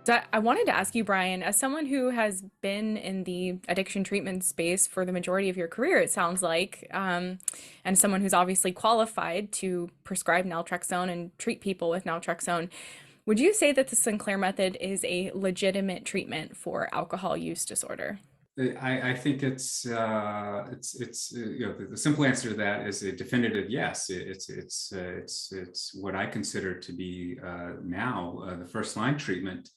So I wanted to ask you, Brian, as someone who has been in the addiction treatment space for the majority of your career, it sounds like, and someone who's obviously qualified to prescribe naltrexone and treat people with naltrexone, would you say that the Sinclair method is a legitimate treatment for alcohol use disorder? I think the simple answer to that is a definitive yes. It's what I consider to be now the first line treatment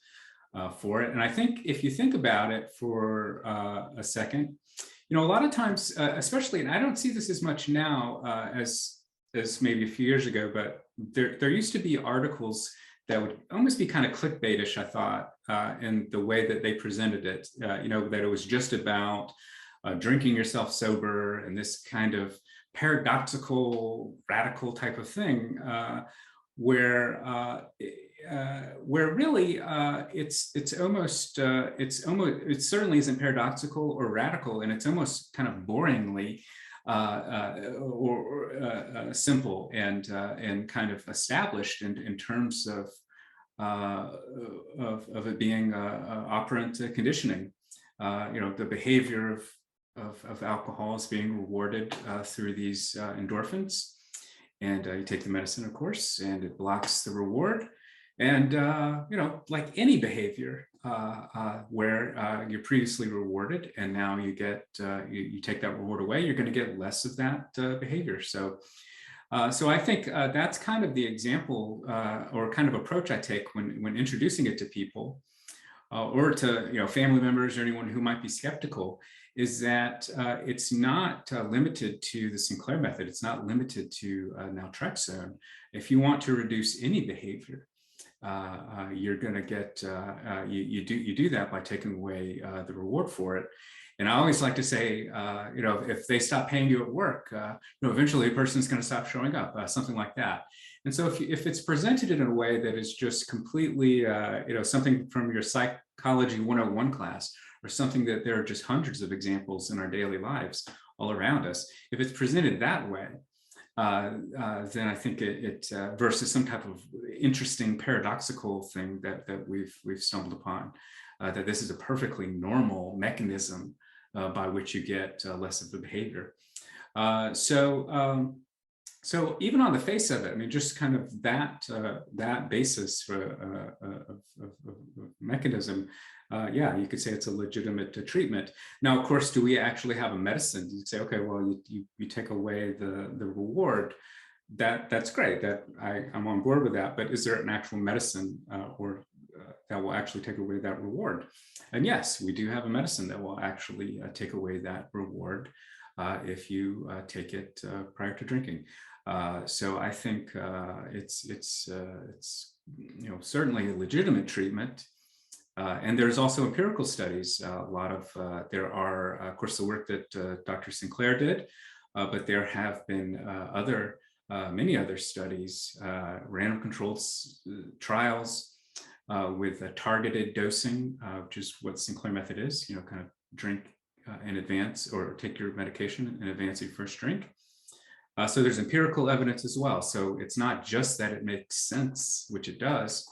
for it. And I think if you think about it for a second, a lot of times, especially, and I don't see this as much now as maybe a few years ago, but there used to be articles that would almost be kind of clickbaitish, I thought, in the way that they presented it. That it was just about drinking yourself sober and this kind of paradoxical, radical type of thing, where really it certainly isn't paradoxical or radical, and it's almost kind of boringly or simple and kind of established in terms of it being operant conditioning. The behavior of alcohol is being rewarded through these endorphins, and you take the medicine, of course, and it blocks the reward. And like any behavior where you're previously rewarded, and now you get you take that reward away, you're going to get less of that behavior. So I think that's kind of the example or kind of approach I take when introducing it to people or to family members or anyone who might be skeptical. Is that it's not limited to the Sinclair method. It's not limited to naltrexone. If you want to reduce any behavior, you're going to get you do that by taking away the reward for it. And I always like to say, if they stop paying you at work, eventually a person's going to stop showing up, something like that. And so if it's presented in a way that is just completely, something from your psychology 101 class, or something that there are just hundreds of examples in our daily lives all around us, if it's presented that way, then I think it versus some type of interesting paradoxical thing that we've stumbled upon, that this is a perfectly normal mechanism by which you get less of the behavior. So even on the face of it, I mean, just kind of that basis for of mechanism, you could say it's a legitimate treatment. Now, of course, do we actually have a medicine? You say, okay, well, you take away the reward. That's great. I'm on board with that. But is there an actual medicine or that will actually take away that reward? And yes, we do have a medicine that will actually take away that reward if you take it prior to drinking. So I think it's certainly a legitimate treatment. And there's also empirical studies. There are, of course, the work that Dr. Sinclair did, but there have been many other studies, random controlled trials with targeted dosing, which is what Sinclair method is, kind of drink in advance or take your medication in advance of your first drink. So there's empirical evidence as well. So it's not just that it makes sense, which it does,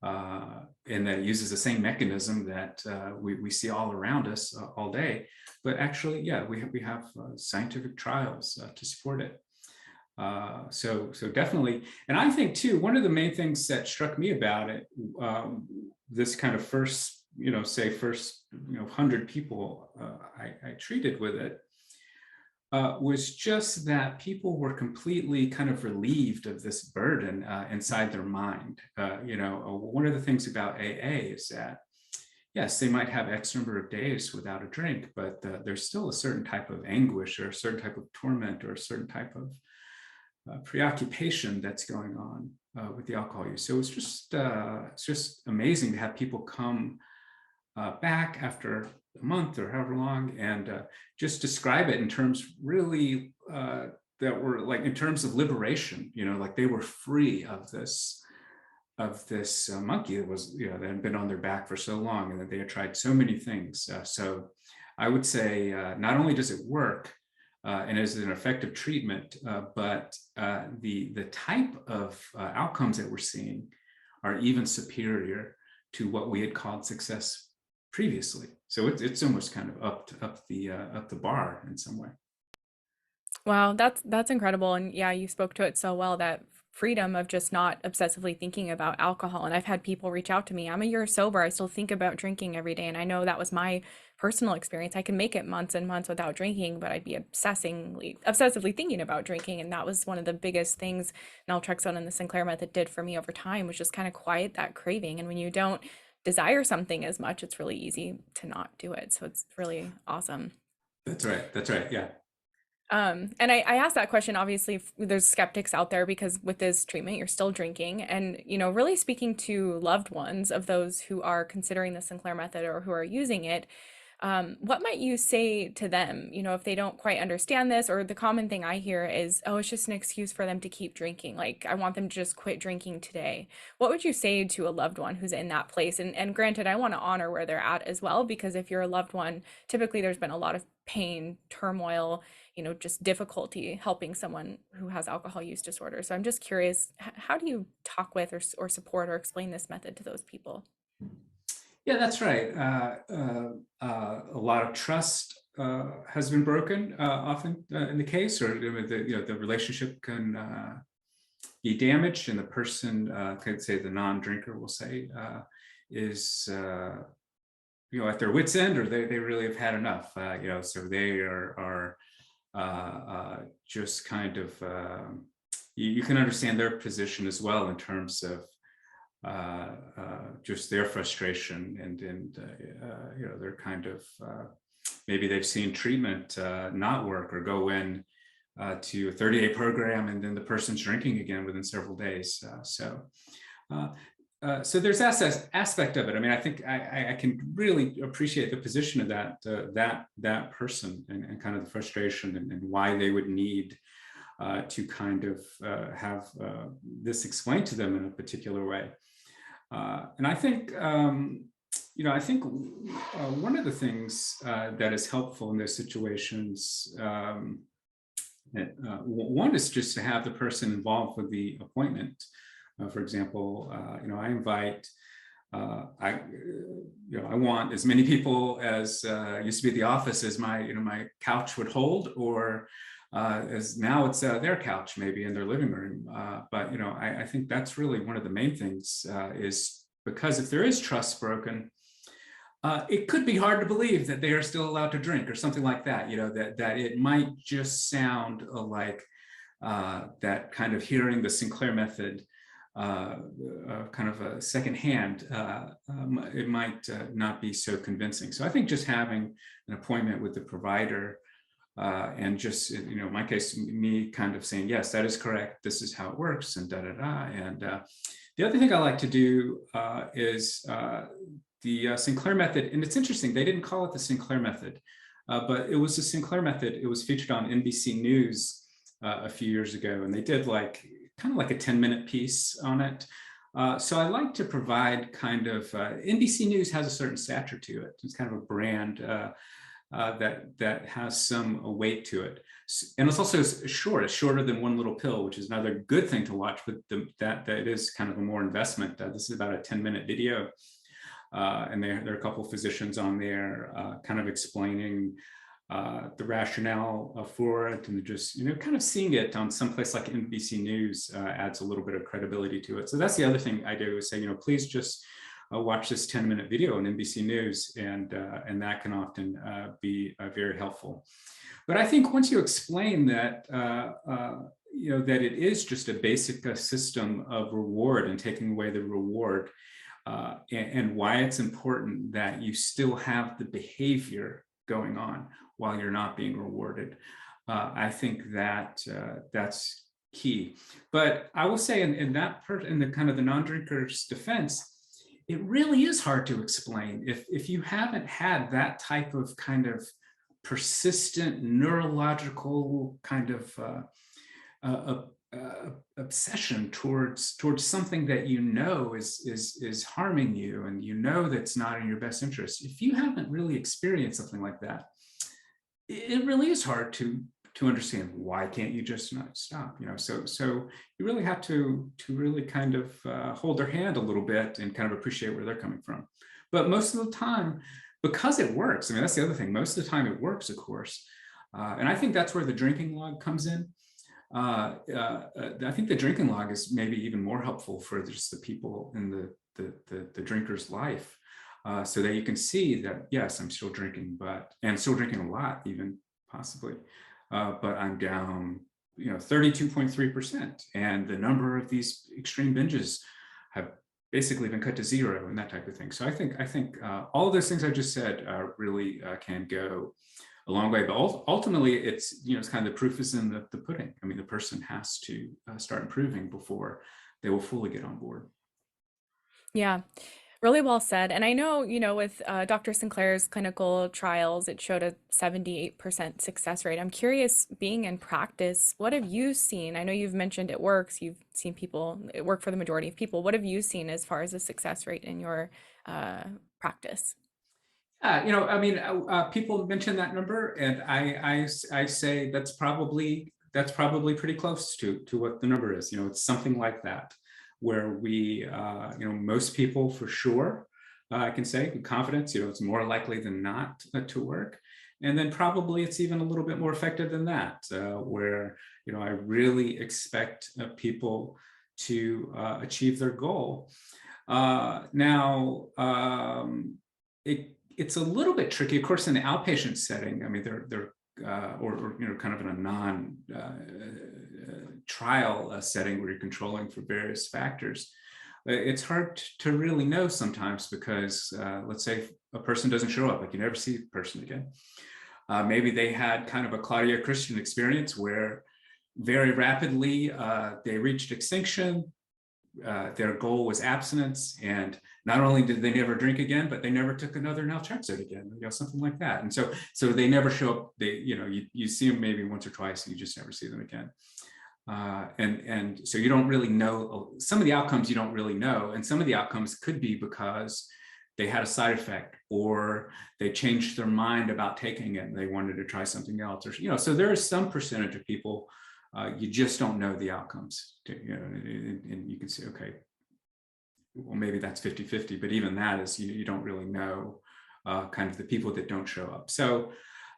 and that it uses the same mechanism that we see all around us all day, but actually, we have scientific trials to support it. So definitely, and I think too, one of the main things that struck me about it, this kind of first 100 people I treated with it, was just that people were completely kind of relieved of this burden inside their mind. One of the things about AA is that, yes, they might have X number of days without a drink, but there's still a certain type of anguish or a certain type of torment or a certain type of preoccupation that's going on with the alcohol use. So it's just amazing to have people come back after a month or however long, and just describe it in terms really that were like in terms of liberation. Like they were free of this monkey that was that had been on their back for so long, and that they had tried so many things. So I would say not only does it work and is an effective treatment, but the type of outcomes that we're seeing are even superior to what we had called success previously. So it's almost kind of up the bar in some way. Wow, that's incredible. And yeah, you spoke to it so well, that freedom of just not obsessively thinking about alcohol. And I've had people reach out to me. I'm a year sober. I still think about drinking every day. And I know that was my personal experience. I can make it months and months without drinking, but I'd be obsessively thinking about drinking. And that was one of the biggest things naltrexone and the Sinclair method did for me over time, was just kind of quiet that craving. And when you don't desire something as much, it's really easy to not do it. So it's really awesome. That's right. That's right. Yeah. And I asked that question, obviously, there's skeptics out there because with this treatment, you're still drinking. And, really speaking to loved ones of those who are considering the Sinclair method or who are using it, what might you say to them, if they don't quite understand this? Or the common thing I hear is, oh, it's just an excuse for them to keep drinking. Like, I want them to just quit drinking today. What would you say to a loved one who's in that place? And granted, I want to honor where they're at as well, because if you're a loved one, typically there's been a lot of pain, turmoil, just difficulty helping someone who has alcohol use disorder. So I'm just curious, how do you talk with or support or explain this method to those people? Yeah, that's right. A lot of trust has been broken, often in the case, or the relationship can be damaged, and the person, could say the non-drinker will say, is at their wits' end, or they really have had enough. So they are just kind of you can understand their position as well in terms of just their frustration, and they're kind of maybe they've seen treatment not work, or go in to a 30-day program, and then the person's drinking again within several days. So there's that aspect of it. I mean, I think I can really appreciate the position of that person, and kind of the frustration, and why they would need to kind of have this explained to them in a particular way. And I think, one of the things that is helpful in those situations, one is just to have the person involved with the appointment. For example, I invite, I want as many people as used to be at the office as my couch would hold, or as now it's their couch, maybe in their living room. But I think that's really one of the main things, is because if there is trust broken, it could be hard to believe that they are still allowed to drink, or something like that. That it might just sound like that kind of hearing the Sinclair method kind of a secondhand, it might not be so convincing. So I think just having an appointment with the provider, and just, in my case, me kind of saying, yes, that is correct, this is how it works, and And the other thing I like to do is the Sinclair method. And it's interesting, they didn't call it the Sinclair method, but it was the Sinclair method. It was featured on NBC News a few years ago, and they did kind of like a 10-minute piece on it. So I like to provide kind of, NBC News has a certain stature to it. It's kind of a brand that has some weight to it. And it's also short. It's shorter than One Little Pill, which is another good thing to watch, but that is kind of a more investment. This is about a 10-minute video. And there are a couple of physicians on there kind of explaining the rationale for it, and just kind of seeing it on someplace like NBC News adds a little bit of credibility to it. So that's the other thing I do, is say, please just watch this 10-minute video on NBC News, and that can often be very helpful. But I think once you explain that that it is just a basic system of reward, and taking away the reward, and why it's important that you still have the behavior going on while you're not being rewarded. I think that that's key. But I will say, in the kind of the non-drinker's defense, it really is hard to explain if you haven't had that type of kind of persistent neurological kind of obsession towards something that is harming you, and that's not in your best interest. If you haven't really experienced something like that, it really is hard to to understand why can't you just not stop, so you really have to really kind of hold their hand a little bit and kind of appreciate where they're coming from. But most of the time, because it works, I mean, that's the other thing, most of the time it works, of course. And I think that's where the drinking log comes in. I think the drinking log is maybe even more helpful for just the people in the drinker's life, so that you can see that, yes, I'm still drinking, and still drinking a lot, even possibly, but I'm down, 32.3%, and the number of these extreme binges have basically been cut to zero, and that type of thing. So I think all of those things I just said really can go a long way, but ultimately it's it's kind of the proof is in the pudding. I mean, the person has to start improving before they will fully get on board. Yeah, really well said. And I know, with Dr. Sinclair's clinical trials, it showed a 78% success rate. I'm curious, being in practice, what have you seen? I know you've mentioned it works. You've seen it work for the majority of people. What have you seen as far as the success rate in your practice? I mean, people mention that number, and I say that's probably pretty close to what the number is. It's something like that, where we, most people for sure, I can say with confidence, it's more likely than not to work. And then probably it's even a little bit more effective than that, where, I really expect people to achieve their goal. Now, it's a little bit tricky, of course, in the outpatient setting. I mean, they're or kind of in a non trial setting where you're controlling for various factors. It's hard to really know sometimes because let's say a person doesn't show up, like you never see the person again. Maybe they had kind of a Claudia Christian experience where very rapidly they reached extinction. Their goal was abstinence, and not only did they never drink again, but they never took another naltrexone again, something like that. And so they never show up. They, you see them maybe once or twice, and you just never see them again. And so you don't really know some of the outcomes. You don't really know, and some of the outcomes could be because they had a side effect, or they changed their mind about taking it and they wanted to try something else, or so there is some percentage of people. You just don't know the outcomes, and you can say, okay, well, maybe that's 50-50, but even that is, you don't really know kind of the people that don't show up. So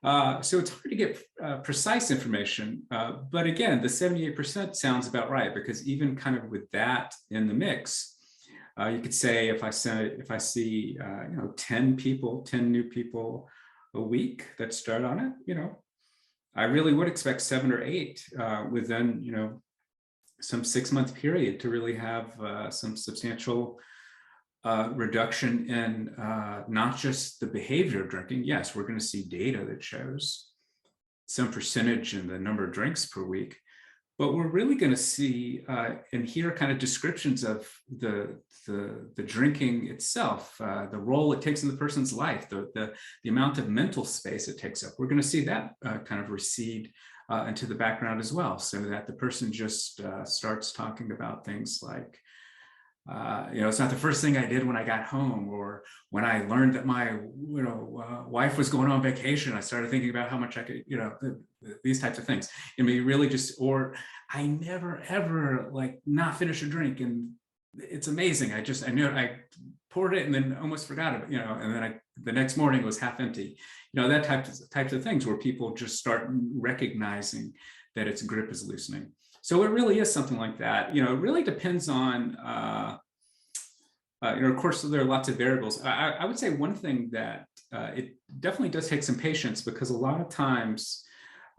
it's hard to get precise information, but again, the 78% sounds about right, because even kind of with that in the mix, you could say if I see 10 new people a week that start on it, I really would expect 7 or 8 within, some 6-month period to really have some substantial reduction in not just the behavior of drinking. Yes, we're going to see data that shows some percentage in the number of drinks per week, but we're really going to see and hear kind of descriptions of the drinking itself, the role it takes in the person's life, the amount of mental space it takes up. We're going to see that kind of recede into the background as well, so that the person just starts talking about things like, it's not the first thing I did when I got home, or when I learned that my wife was going on vacation, I started thinking about how much I could, these types of things. I mean, really just, or I never ever like not finish a drink, and it's amazing. I knew I poured it and then almost forgot it, and then the next morning it was half empty. That types of things where people just start recognizing that its grip is loosening. So it really is something like that. It really depends on, of course, there are lots of variables. I would say one thing that it definitely does take some patience, because a lot of times,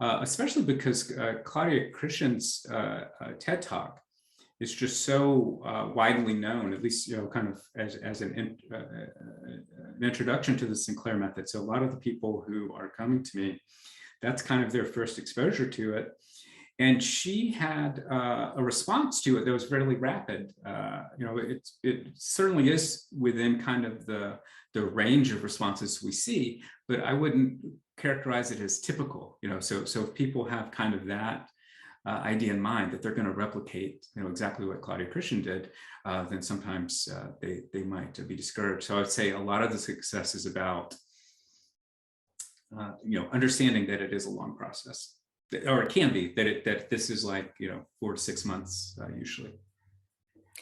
especially because Claudia Christian's TED Talk is just so widely known, at least, kind of as an introduction to the Sinclair Method. So a lot of the people who are coming to me, that's kind of their first exposure to it. And she had a response to it that was fairly rapid. It certainly is within kind of the range of responses we see, but I wouldn't characterize it as typical. So if people have kind of that idea in mind that they're going to replicate, exactly what Claudia Christian did, then sometimes they might be discouraged. So I would say a lot of the success is about understanding that it is a long process. or it can be that this is like, 4 to 6 months usually.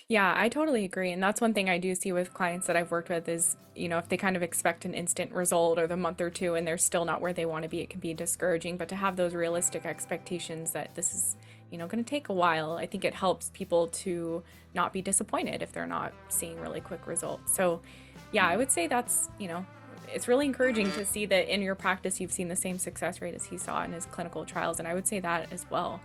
Yeah, I totally agree. And that's one thing I do see with clients that I've worked with is, if they kind of expect an instant result or the month or two and they're still not where they want to be, it can be discouraging. But to have those realistic expectations that this is, going to take a while, I think it helps people to not be disappointed if they're not seeing really quick results. So, yeah, I would say that's, it's really encouraging to see that in your practice you've seen the same success rate as he saw in his clinical trials. And I would say that as well.